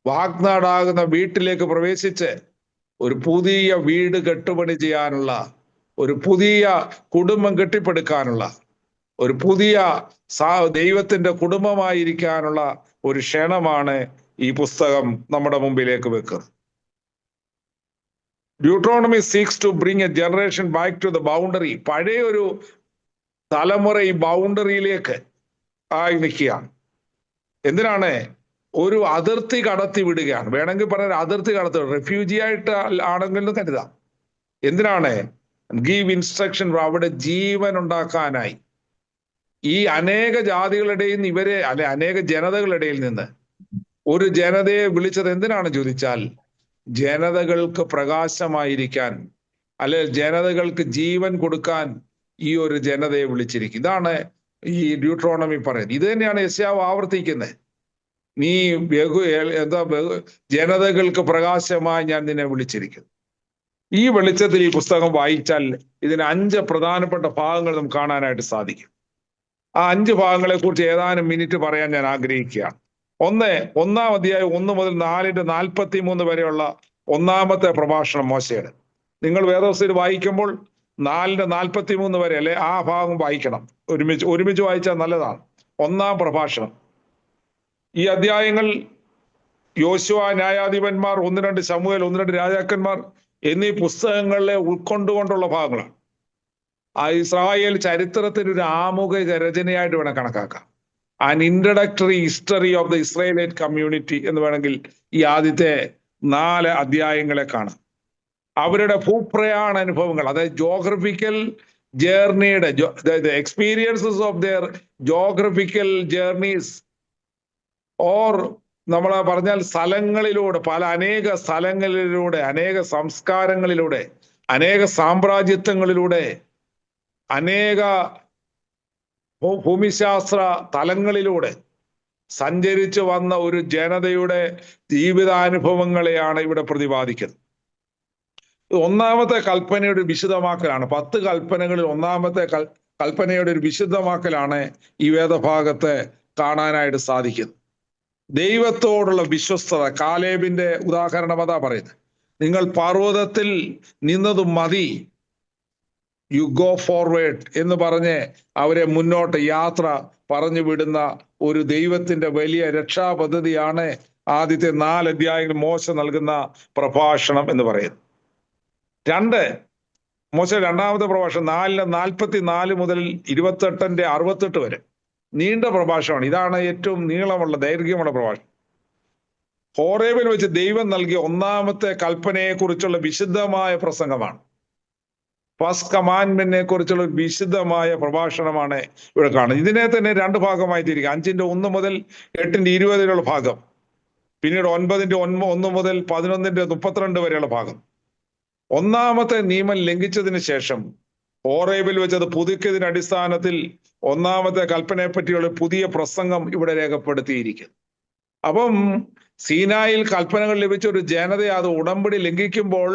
വാഗ്നാടാകുന്ന വീട്ടിലേക്ക് പ്രവേശിച്ച് ഒരു പുതിയ വീട് കെട്ടുപണി ചെയ്യാനുള്ള, ഒരു പുതിയ കുടുംബം കെട്ടിപ്പടുക്കാനുള്ള, ഒരു പുതിയ ദൈവത്തിന്റെ കുടുംബമായിരിക്കാനുള്ള ഒരു ക്ഷണമാണ് ഈ പുസ്തകം നമ്മുടെ മുമ്പിലേക്ക് വെക്കുന്നത്. Deuteronomy seeks to bring a generation back to the boundary. പഴയ ഒരു തലമുറ ഈ ബൗണ്ടറിയിലേക്ക് ആയി നിൽക്കുകയാണ്. എന്തിനാണ്? ഒരു അതിർത്തി കടത്തി വിടുകയാണ്. വേണമെങ്കിൽ പറയാൻ അതിർത്തി കടത്തി, റെഫ്യൂജി ആയിട്ട് ആണെങ്കിലും കരുതാം. എന്തിനാണ്? ഗീവ് ഇൻസ്ട്രക്ഷൻ, അവിടെ ജീവൻ ഉണ്ടാക്കാനായി. ഈ അനേക ജാതികളുടെയിൽ നിന്ന് ഇവരെ അനേക ജനതകളുടെയിൽ നിന്ന് ഒരു ജനതയെ വിളിച്ചത് എന്തിനാണ് ചോദിച്ചാൽ, ജനതകൾക്ക് പ്രകാശമായിരിക്കാൻ, ജനതകൾക്ക് ജീവൻ കൊടുക്കാൻ ഈ ഒരു ജനതയെ വിളിച്ചിരിക്കും. ഇതാണ് ഈ ഡ്യൂട്രോണമി പറയുന്നത്. ഇത് തന്നെയാണ് യെശയ്യാവ് ആവർത്തിക്കുന്നത്. നീ ജനതകൾക്ക് പ്രകാശമായി ഞാൻ നിന്നെ വിളിച്ചിരിക്കുന്നു. ഈ വെളിച്ചത്തിൽ ഈ പുസ്തകം വായിച്ചാൽ ഇതിന് 5 പ്രധാനപ്പെട്ട ഭാഗങ്ങൾ നമുക്ക് കാണാനായിട്ട് സാധിക്കും. ആ 5 ഭാഗങ്ങളെ കുറിച്ച് ഏതാനും മിനിറ്റ് പറയാൻ ഞാൻ ആഗ്രഹിക്കുകയാണ്. ഒന്നാം അധ്യായം 1 മുതൽ 4:43 വരെയുള്ള ഒന്നാമത്തെ പ്രഭാഷണം മോശയുടെ. നിങ്ങൾ വേദപുസ്തകത്തിൽ വായിക്കുമ്പോൾ 4:43 വരെ അല്ലെ ആ ഭാഗം വായിക്കണം. ഒരുമിച്ച് വായിച്ചാൽ നല്ലതാണ്. ഒന്നാം പ്രഭാഷണം. ഈ അധ്യായങ്ങൾ യോശുവ, ന്യായാധിപന്മാർ, 1-2 ശമൂവേൽ, 1-2 രാജാക്കന്മാർ എന്നീ പുസ്തകങ്ങളിലെ ഉൾക്കൊണ്ടുകൊണ്ടുള്ള ഭാഗങ്ങളാണ്. ആ ഇസ്രായേൽ ചരിത്രത്തിന് ഒരു ആമുഖ രചനയായിട്ട് വേണം കണക്കാക്കാം. An introductory history of the Israelite community എന്ന് വേണമെങ്കിൽ ഈ ആദ്യത്തെ 4 അധ്യായങ്ങളെ കാണാം. അവരുടെ ഭൂപ്രയാണ അനുഭവങ്ങൾ, അതായത് ജോഗ്രഫിക്കൽ ജേർണിയുടെ experiences of their geographical journeys, or നമ്മൾ പറഞ്ഞാൽ സ്ഥലങ്ങളിലൂടെ, അനേക സ്ഥലങ്ങളിലൂടെ, അനേക സംസ്കാരങ്ങളിലൂടെ, അനേക സാമ്രാജ്യത്വങ്ങളിലൂടെ, അനേക ഭൂമിശാസ്ത്ര തലങ്ങളിലൂടെ സഞ്ചരിച്ചു വന്ന ഒരു ജനതയുടെ ജീവിതാനുഭവങ്ങളെയാണ് ഇവിടെ പ്രതിപാദിക്കുന്നത്. ഒന്നാമത്തെ കൽപ്പനയുടെ വിശദമാക്കലാണ്. 10 കൽപ്പനകളിൽ ഒന്നാമത്തെ കൽപ്പനയുടെ ഒരു വിശുദ്ധമാക്കലാണ് ഈ വേദഭാഗത്ത് കാണാനായിട്ട് സാധിക്കുന്നത്. ദൈവത്തോടുള്ള വിശ്വസ്തത. കാലേബിന്റെ ഉദാഹരണം അതാ പറയുന്നത്. നിങ്ങൾ പർവ്വതത്തിൽ നിന്നതും മതി, യു ഗോ ഫോർവേഡ് എന്ന് പറഞ്ഞ് അവരെ മുന്നോട്ട് യാത്ര പറഞ്ഞു വിടുന്ന ഒരു ദൈവത്തിന്റെ വലിയ രക്ഷാ പദ്ധതിയാണ് ആദ്യത്തെ 4 അധ്യായങ്ങൾ മോശ നൽകുന്ന പ്രഭാഷണം എന്ന് പറയുന്നത്. 2 മോശ രണ്ടാമത്തെ പ്രഭാഷണം 4:44 മുതൽ 28:68 വരെ നീണ്ട പ്രഭാഷണമാണ്. ഇതാണ് ഏറ്റവും നീളമുള്ള ദൈർഘ്യമുള്ള പ്രഭാഷണം. ഹോറേബിൽ വെച്ച് ദൈവം നൽകിയ ഒന്നാമത്തെ കൽപ്പനയെ കുറിച്ചുള്ള വിശുദ്ധമായ പ്രസംഗമാണ്. ഫസ്റ്റ് കമാൻഡ്മെന്റിനെ കുറിച്ചുള്ള ഒരു വിശദമായ പ്രഭാഷണമാണ് ഇവിടെ കാണുന്നത്. ഇതിനെ തന്നെ രണ്ട് ഭാഗമായി തിരിക്കുക. 5:1 മുതൽ 8:20 ഭാഗം, പിന്നീട് 9:1 മുതൽ 11:32 വരെയുള്ള ഭാഗം. ഒന്നാമത്തെ നിയമം ലംഘിച്ചതിന് ശേഷം ഹോറേബിൽ വെച്ചത് പുതുക്കിയതിന്റെ അടിസ്ഥാനത്തിൽ ഒന്നാമത്തെ കൽപ്പനയെ പറ്റിയുള്ള പുതിയ പ്രസംഗം ഇവിടെ രേഖപ്പെടുത്തിയിരിക്കുന്നു. അപ്പം സീനായിൽ കൽപ്പനകൾ ലഭിച്ച ഒരു ജനത അത് ഉടമ്പടി ലംഘിക്കുമ്പോൾ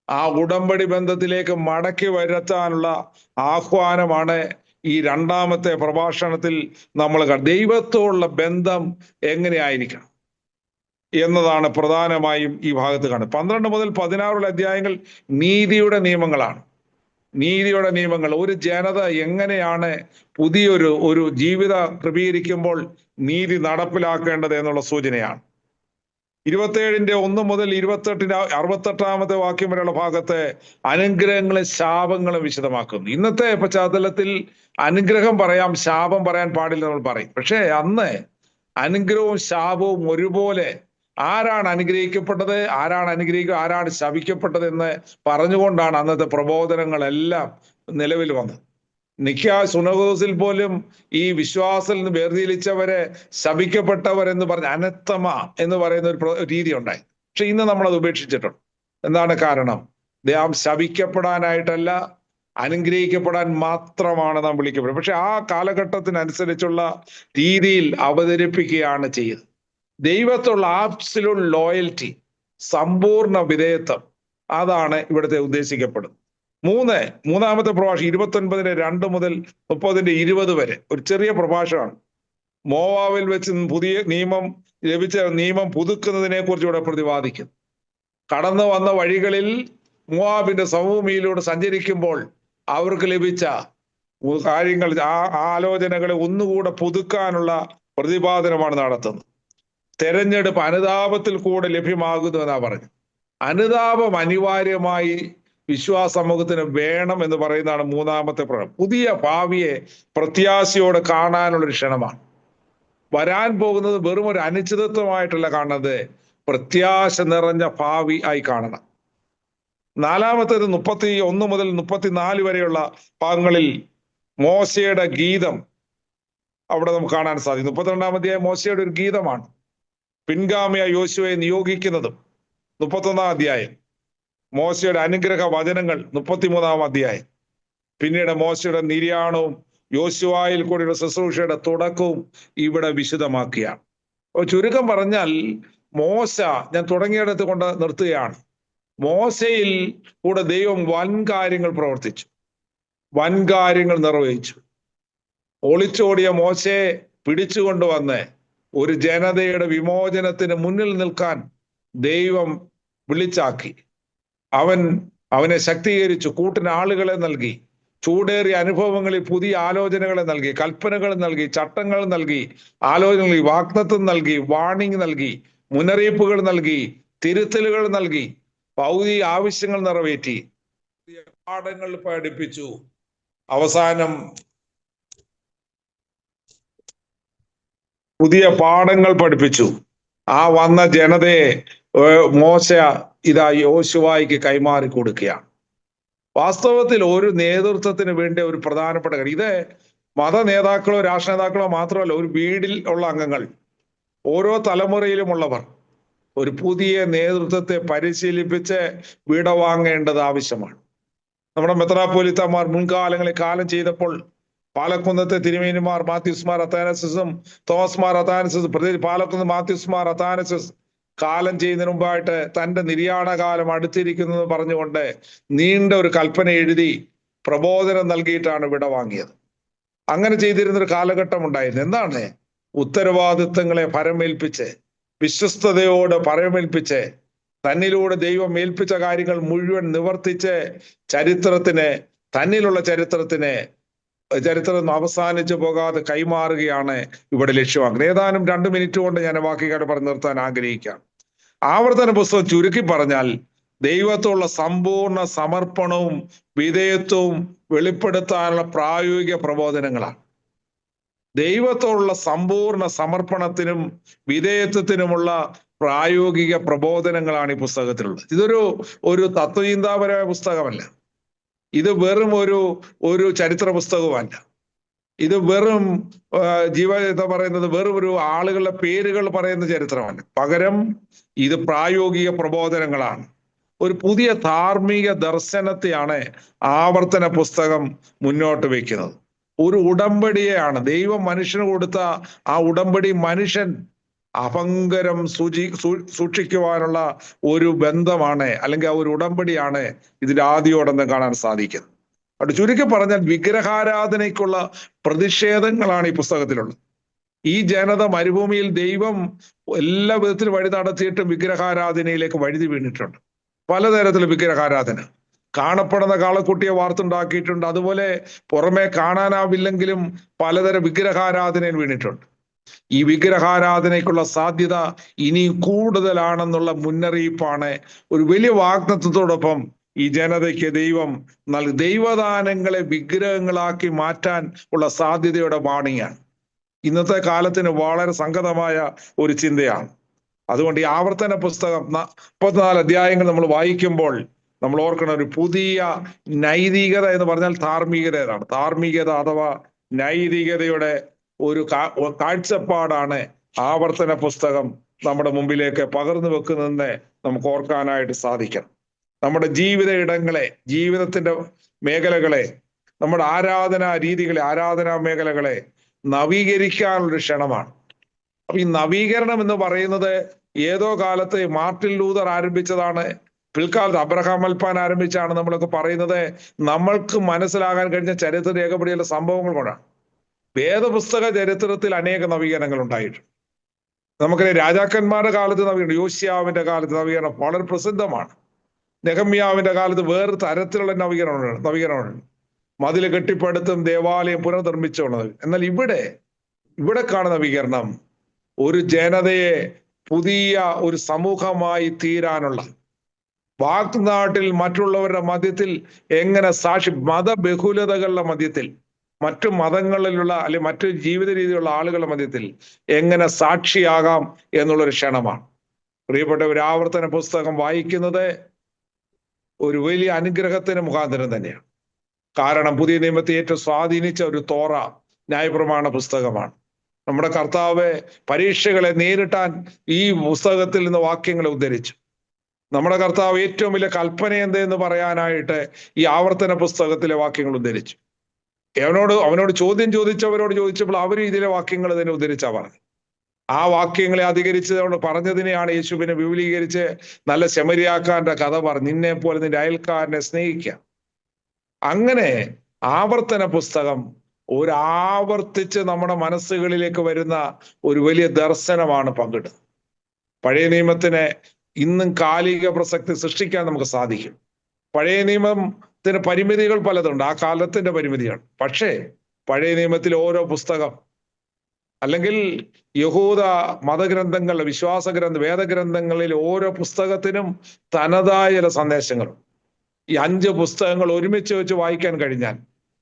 ആ ഉടമ്പടി ബന്ധത്തിലേക്ക് മടക്കി വരുത്താനുള്ള ആഹ്വാനമാണ് ഈ രണ്ടാമത്തെ പ്രഭാഷണത്തിൽ നമ്മൾ ദൈവത്തോടുള്ള ബന്ധം എങ്ങനെയായിരിക്കണം എന്നതാണ് പ്രധാനമായും ഈ ഭാഗത്ത് കാണുന്നത്. 12 മുതൽ 16 അധ്യായങ്ങൾ നീതിയുടെ നിയമങ്ങളാണ്. നീതിയുടെ നിയമങ്ങൾ, ഒരു ജനത എങ്ങനെയാണ് പുതിയൊരു ജീവിതം ക്രമീകരിക്കുമ്പോൾ നീതി നടപ്പിലാക്കേണ്ടത് എന്നുള്ള സൂചനയാണ്. 27:1 മുതൽ 68 വാക്യം വരെയുള്ള ഭാഗത്ത് അനുഗ്രഹങ്ങളും ശാപങ്ങളും വിശദമാക്കുന്നു. ഇന്നത്തെ പശ്ചാത്തലത്തിൽ അനുഗ്രഹം പറയാം, ശാപം പറയാൻ പാടില്ല നമ്മൾ പറയും. പക്ഷേ അന്ന് അനുഗ്രഹവും ശാപവും ഒരുപോലെ, ആരാണ് അനുഗ്രഹിക്കപ്പെട്ടത്, ആരാണ് ശപിക്കപ്പെട്ടത് എന്ന് പറഞ്ഞുകൊണ്ടാണ് അന്നത്തെ പ്രബോധനങ്ങളെല്ലാം നിലവിൽ വന്നത്. നിക്കാ സുനഗോസിൽ പോലും ഈ വിശ്വാസത്തിൽ നിന്ന് വേർതിരിച്ചവരെ ശപിക്കപ്പെട്ടവർ എന്ന് പറഞ്ഞ് അനത്തമ എന്ന് പറയുന്ന ഒരു രീതി ഉണ്ടായി. പക്ഷെ ഇന്ന് നമ്മളത് ഉപേക്ഷിച്ചിട്ടുണ്ട്. എന്താണ് കാരണം? നാം ശപിക്കപ്പെടാനായിട്ടല്ല, അനുഗ്രഹിക്കപ്പെടാൻ മാത്രമാണ് നാം വിളിക്കപ്പെടുന്നത്. പക്ഷെ ആ കാലഘട്ടത്തിനനുസരിച്ചുള്ള രീതിയിൽ അവതരിപ്പിക്കുകയാണ് ചെയ്തത്. ദൈവത്തുള്ള ആബ്സല്യൂട്ട് ലോയൽറ്റി, സമ്പൂർണ്ണ വിധേയത്വം, അതാണ് ഇവിടുത്തെ ഉദ്ദേശിക്കപ്പെടുന്നത്. മൂന്നാമത്തെ പ്രഭാഷണം 29:2 മുതൽ 30:20 വരെ ഒരു ചെറിയ പ്രഭാഷണമാണ്. മോവാവിൽ വെച്ച് പുതിയ നിയമം ലഭിച്ച നിയമം പുതുക്കുന്നതിനെ കുറിച്ച് ഇവിടെ പ്രതിപാദിക്കുന്നു. കടന്നു വന്ന വഴികളിൽ മോവാബിന്റെ സമഭൂമിയിലൂടെ സഞ്ചരിക്കുമ്പോൾ അവർക്ക് ലഭിച്ച കാര്യങ്ങൾ, ആ ആലോചനകളെ ഒന്നുകൂടെ പുതുക്കാനുള്ള പ്രതിപാദനമാണ് നടത്തുന്നത്. തെരഞ്ഞെടുപ്പ് അനുതാപത്തിൽ കൂടെ ലഭ്യമാകുന്നു എന്നാ പറഞ്ഞു. അനുതാപം അനിവാര്യമായി വിശ്വാസ സമൂഹത്തിന് വേണം എന്ന് പറയുന്നതാണ് മൂന്നാമത്തെ പ്രകടനം. പുതിയ ഭാവിയെ പ്രത്യാശയോടെ കാണാനുള്ളൊരു ക്ഷണമാണ്. വരാൻ പോകുന്നത് വെറും ഒരു അനിശ്ചിതത്വമായിട്ടല്ല കാണുന്നത്, പ്രത്യാശ നിറഞ്ഞ ഭാവി ആയി കാണണം. നാലാമത്തേത് 31 മുതൽ 34 വരെയുള്ള ഭാഗങ്ങളിൽ മോശയുടെ ഗീതം അവിടെ നമുക്ക് കാണാൻ സാധിക്കും. 32-ാം അധ്യായം മോശയുടെ ഒരു ഗീതമാണ്. പിൻഗാമിയായ യോശുവയെ നിയോഗിക്കുന്നതും 31-ാം അധ്യായം. മോശയുടെ അനുഗ്രഹ വചനങ്ങൾ 33-ാം അധ്യായം. പിന്നീട് മോശയുടെ നിര്യാണവും യോശുവായിൽ കൂടിയുള്ള ശുശ്രൂഷയുടെ തുടക്കവും ഇവിടെ വിശദമാക്കിയാണ്. ചുരുക്കം പറഞ്ഞാൽ മോശ, ഞാൻ തുടങ്ങിയിടത്ത് കൊണ്ട് നിർത്തുകയാണ്, മോശയിൽ കൂടെ ദൈവം വൻകാര്യങ്ങൾ പ്രവർത്തിച്ചു, വൻകാര്യങ്ങൾ നിർവഹിച്ചു. ഒളിച്ചോടിയ മോശയെ പിടിച്ചുകൊണ്ടുവന്ന് ഒരു ജനതയുടെ വിമോചനത്തിന് മുന്നിൽ നിൽക്കാൻ ദൈവം വിളിച്ചാക്കി. അവനെ ശക്തീകരിച്ചു, കൂട്ടിന് ആളുകളെ നൽകി, ചൂടേറിയ അനുഭവങ്ങളിൽ പുതിയ ആലോചനകളെ നൽകി, കൽപ്പനകൾ നൽകി, ചട്ടങ്ങൾ നൽകി, ആലോചനകൾ, വാഗ്ദത്തം നൽകി, വാണിംഗ് നൽകി, മുന്നറിയിപ്പുകൾ നൽകി, തിരുത്തലുകൾ നൽകി, ഭൗതിക ആവശ്യങ്ങൾ നിറവേറ്റി, പുതിയ പാഠങ്ങൾ പഠിപ്പിച്ചു. അവസാനം പുതിയ പാഠങ്ങൾ പഠിപ്പിച്ചു. ആ വന്ന ജനതയെ മോശ ഇതാ യോശുവായ്ക്ക് കൈമാറി കൊടുക്കുകയാണ്. വാസ്തവത്തിൽ ഒരു നേതൃത്വത്തിന് വേണ്ടി ഒരു പ്രധാനപ്പെട്ട കാര്യം ഇത്, മത നേതാക്കളോ രാഷ്ട്ര നേതാക്കളോ മാത്രമല്ല, ഒരു വീടിൽ ഉള്ള അംഗങ്ങൾ, ഓരോ തലമുറയിലുമുള്ളവർ ഒരു പുതിയ നേതൃത്വത്തെ പരിശീലിപ്പിച്ച് വിടവാങ്ങേണ്ടത് ആവശ്യമാണ്. നമ്മുടെ മെത്രാപ്പോലിത്തമാർ മുൻകാലങ്ങളിൽ കാലം ചെയ്തപ്പോൾ പാലക്കുന്നത്തെ തിരുമേനിമാർ മാത്യുസ്മാർ അത്താനസിസും തോമസ്മാർ അത്താനസിസും, പ്രത്യേകിച്ച് പാലക്കുന്ന് മാത്യുസ്മാർ അത്താനസിസ് കാലം ചെയ്യുന്നതിന് മുമ്പായിട്ട് തൻ്റെ നിര്യാണകാലം അടുത്തിരിക്കുന്നത് പറഞ്ഞുകൊണ്ട് നീണ്ട ഒരു കൽപ്പന എഴുതി പ്രബോധനം നൽകിയിട്ടാണ് വിടവാങ്ങിയത്. അങ്ങനെ ചെയ്തിരുന്നൊരു കാലഘട്ടം ഉണ്ടായിരുന്നു. എന്താണ്? ഉത്തരവാദിത്വങ്ങളെ പരമേൽപ്പിച്ച്, വിശ്വസ്തയോട് പരമേൽപ്പിച്ച്, തന്നിലൂടെ ദൈവം ഏൽപ്പിച്ച കാര്യങ്ങൾ മുഴുവൻ നിവർത്തിച്ച് തന്നിലുള്ള ചരിത്രം അവസാനിച്ചു പോകാതെ കൈമാറുകയാണ് ഇവിടെ ലക്ഷ്യമാക്കുന്നത്. ഏതാനും 2 മിനിറ്റ് കൊണ്ട് ഞാൻ വാക്കുകൾ പറഞ്ഞു നിർത്താൻ ആഗ്രഹിക്കാം. ആവർത്തന പുസ്തകം ചുരുക്കി പറഞ്ഞാൽ ദൈവത്തോടുള്ള സമ്പൂർണ്ണ സമർപ്പണവും വിധേയത്വവും വെളിപ്പെടുത്താനുള്ള പ്രായോഗിക പ്രബോധനങ്ങളാണ്. ദൈവത്തോടുള്ള സമ്പൂർണ്ണ സമർപ്പണത്തിനും വിധേയത്വത്തിനുമുള്ള പ്രായോഗിക പ്രബോധനങ്ങളാണ് ഈ പുസ്തകത്തിലുള്ളത്. ഇതൊരു തത്വചിന്താപരമായ പുസ്തകമല്ല. ഇത് വെറും ഒരു ചരിത്ര പുസ്തകവുമല്ല. ഇത് വെറും എന്താ പറയുന്നത്, വെറും ഒരു ആളുകളുടെ പേരുകൾ പറയുന്ന ചരിത്രമല്ല. പകരം ഇത് പ്രായോഗിക പ്രബോധനങ്ങളാണ്. ഒരു പുതിയ ധാർമ്മിക ദർശനത്തെയാണ് ആവർത്തന പുസ്തകം മുന്നോട്ട് വെക്കുന്നത്. ഒരു ഉടമ്പടിയെയാണ് ദൈവം മനുഷ്യന് കൊടുത്ത ആ ഉടമ്പടി മനുഷ്യൻ അഭങ്കരം സൂക്ഷിക്കുവാനുള്ള ഒരു ബന്ധമാണ്, അല്ലെങ്കിൽ ആ ഒരു ഉടമ്പടിയാണ് ഇതിന്റെ ആദ്യോടന്തം കാണാൻ സാധിക്കുന്നത്. അത് ചുരുക്കി പറഞ്ഞാൽ വിഗ്രഹാരാധനയ്ക്കുള്ള പ്രതിഷേധങ്ങളാണ് ഈ പുസ്തകത്തിലുള്ളത്. ഈ ജനത മരുഭൂമിയിൽ ദൈവം എല്ലാ വിധത്തിലും വഴി നടത്തിയിട്ടും വിഗ്രഹാരാധനയിലേക്ക് വഴുതി വീണിട്ടുണ്ട്. പലതരത്തിലുള്ള വിഗ്രഹാരാധന, കാണപ്പെടുന്ന കാളക്കുട്ടിയെ വാർത്തുണ്ടാക്കിയിട്ടുണ്ട്. അതുപോലെ പുറമെ കാണാനാവില്ലെങ്കിലും പലതരം വിഗ്രഹാരാധനയിൽ വീണിട്ടുണ്ട്. ഈ വിഗ്രഹാരാധനയ്ക്കുള്ള സാധ്യത ഇനി കൂടുതലാണെന്നുള്ള മുന്നറിയിപ്പാണ് ഒരു വലിയ വാഗ്ദത്തത്തോടൊപ്പം ഈ ജനതയ്ക്ക് ദൈവം ദൈവദാനങ്ങളെ വിഗ്രഹങ്ങളാക്കി മാറ്റാൻ ഉള്ള സാധ്യതയുടെ വാണിയാണ്. ഇന്നത്തെ കാലത്തിന് വളരെ സംഗതമായ ഒരു ചിന്തയാണ്. അതുകൊണ്ട് ഈ ആവർത്തന പുസ്തകം 34 അധ്യായങ്ങൾ നമ്മൾ വായിക്കുമ്പോൾ നമ്മൾ ഓർക്കണം, ഒരു പുതിയ നൈതികത എന്ന് പറഞ്ഞാൽ ധാർമ്മികതയാണ്. ധാർമ്മികത അഥവാ നൈതികതയുടെ ഒരു കാഴ്ചപ്പാടാണ് ആവർത്തന പുസ്തകം നമ്മുടെ മുമ്പിലേക്ക് പകർന്നു വെക്കുന്നതെന്ന് നമുക്ക് ഓർക്കാനായിട്ട് സാധിക്കണം. നമ്മുടെ ജീവിത ഇടങ്ങളെ, ജീവിതത്തിന്റെ മേഖലകളെ, നമ്മുടെ ആരാധനാ രീതികളെ, ആരാധനാ മേഖലകളെ നവീകരിക്കാനുള്ളൊരു ക്ഷണമാണ്. അപ്പൊ ഈ നവീകരണം എന്ന് പറയുന്നത് ഏതോ കാലത്ത് മാർട്ടിൻ ലൂതർ ആരംഭിച്ചതാണ്, പിൽക്കാലത്ത് അബ്രഹാം മൽപ്പാൻ ആരംഭിച്ചാണ് നമ്മളൊക്കെ പറയുന്നത്. നമ്മൾക്ക് മനസ്സിലാകാൻ കഴിഞ്ഞ ചരിത്ര രേഖപ്പെടുത്തിയുള്ള സംഭവങ്ങൾ കൊണ്ടാണ്. വേദപുസ്തക ചരിത്രത്തിൽ അനേക നവീകരണങ്ങൾ ഉണ്ടായിട്ടുണ്ട്. നമുക്കറിയാം, രാജാക്കന്മാരുടെ കാലത്ത് നവീകരണം, യോശിയാവിന്റെ കാലത്ത് നവീകരണം വളരെ പ്രസിദ്ധമാണ്. നെഹമ്യാവിന്റെ കാലത്ത് വേറെ തരത്തിലുള്ള നവീകരണമുണ്ട്. മതില് കെട്ടിപ്പടുത്തും ദേവാലയം പുനർനിർമ്മിച്ചുള്ളത്. എന്നാൽ ഇവിടെ കാണുന്ന നവീകരണം ഒരു ജനതയെ പുതിയ ഒരു സമൂഹമായി തീരാനുള്ള, വാക്നാട്ടിൽ മറ്റുള്ളവരുടെ മധ്യത്തിൽ എങ്ങനെ മതബഹുലതകളുടെ മധ്യത്തിൽ, മറ്റു മതങ്ങളിലുള്ള അല്ലെങ്കിൽ മറ്റു ജീവിത രീതിയിലുള്ള ആളുകളുടെ മധ്യത്തിൽ എങ്ങനെ സാക്ഷിയാകാം എന്നുള്ളൊരു ക്ഷണമാണ്. പ്രിയപ്പെട്ടവർ, ആവർത്തന പുസ്തകം വായിക്കുന്നത് ഒരു വലിയ അനുഗ്രഹത്തിന് മുഖാന്തരം തന്നെയാണ്. കാരണം പുതിയ നിയമത്തെ ഏറ്റവും സ്വാധീനിച്ച ഒരു തോറ, ന്യായപ്രമാണ പുസ്തകമാണ്. നമ്മുടെ കർത്താവ് പരീക്ഷകളെ നേരിട്ടാൻ ഈ പുസ്തകത്തിൽ നിന്ന് വാക്യങ്ങളെ ഉദ്ധരിച്ചു. നമ്മുടെ കർത്താവ് ഏറ്റവും വലിയ കൽപ്പന എന്തെന്ന് പറയാനായിട്ട് ഈ ആവർത്തന പുസ്തകത്തിലെ വാക്യങ്ങൾ ഉദ്ധരിച്ചു. അവനോട് ചോദ്യം ചോദിച്ചവരോട് ചോദിച്ചപ്പോൾ അവർ ഇതിലെ വാക്യങ്ങൾ തന്നെ ഉദ്ധരിച്ചാ പറഞ്ഞു. ആ വാക്യങ്ങളെ അധികരിച്ചതുകൊണ്ട് പറഞ്ഞതിനെയാണ് യേശുവിനെ വിപുലീകരിച്ച് നല്ല ശമരിയാക്കാരന്റെ കഥ പറഞ്ഞു, നിന്നെ പോലെ നിന്റെ അയൽക്കാരനെ സ്നേഹിക്കാം. അങ്ങനെ ആവർത്തന പുസ്തകം ആവർത്തിച്ച് നമ്മുടെ മനസ്സുകളിലേക്ക് വരുന്ന ഒരു വലിയ ദർശനമാണ് പങ്കിടുന്നത്. പഴയ നിയമത്തിന് ഇന്നും കാലിക പ്രസക്തി സൃഷ്ടിക്കാൻ നമുക്ക് സാധിക്കും. പഴയ നിയമത്തിന് പരിമിതികൾ പലതുണ്ട്, ആ കാലത്തിന്റെ പരിമിതികൾ. പക്ഷേ പഴയ നിയമത്തിൽ ഓരോ പുസ്തകം, അല്ലെങ്കിൽ യഹൂദ മതഗ്രന്ഥങ്ങൾ, വേദഗ്രന്ഥങ്ങളിൽ ഓരോ പുസ്തകത്തിനും തനതായ ചില സന്ദേശങ്ങളുണ്ട്. ഈ 5 പുസ്തകങ്ങൾ ഒരുമിച്ച് വെച്ച് വായിക്കാൻ കഴിഞ്ഞാൽ,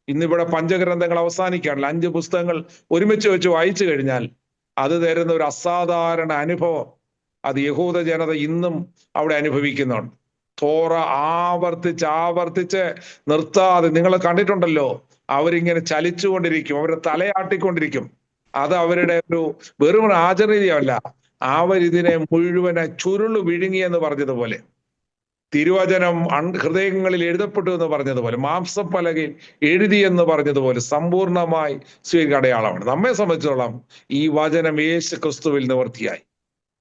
ഇന്നിവിടെ പഞ്ചഗ്രന്ഥങ്ങൾ അവസാനിക്കാറില്ല, 5 പുസ്തകങ്ങൾ ഒരുമിച്ച് വെച്ച് വായിച്ചു കഴിഞ്ഞാൽ അത് തരുന്ന ഒരു അസാധാരണ അനുഭവം അത് യഹൂദ ജനത ഇന്നും അവിടെ അനുഭവിക്കുന്നുണ്ട്. തോറ ആവർത്തിച്ച് നിർത്താതെ, നിങ്ങൾ കണ്ടിട്ടുണ്ടല്ലോ, അവരിങ്ങനെ ചലിച്ചുകൊണ്ടിരിക്കും, അവരുടെ തലയാട്ടിക്കൊണ്ടിരിക്കും. അത് അവരുടെ വെറും ആചരണീയമല്ല, അവരിതിനെ മുഴുവനെ ചുരുളു വിഴുങ്ങി എന്ന് പറഞ്ഞതുപോലെ, തിരുവചനം ഹൃദയങ്ങളിൽ എഴുതപ്പെട്ടു എന്ന് പറഞ്ഞതുപോലെ, മാംസപ്പലകയിൽ എഴുതി എന്ന് പറഞ്ഞതുപോലെ സമ്പൂർണമായി സ്വീകരിക്കുന്ന അടയാളമാണ്. നമ്മെ സംബന്ധിച്ചോളം ഈ വചനം യേശു ക്രിസ്തുവിൽ നിവൃത്തിയായി.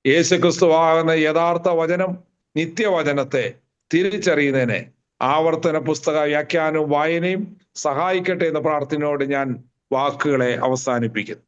യേശു ക്രിസ്തുവാകുന്ന യഥാർത്ഥ വചനം, നിത്യവചനത്തെ തിരിച്ചറിയുന്നതിന് ആവർത്തന പുസ്തക വ്യാഖ്യാനവും വായനയും സഹായിക്കട്ടെ എന്ന പ്രാർത്ഥനയോട് ഞാൻ വാക്കുകളെ അവസാനിപ്പിക്കുന്നു.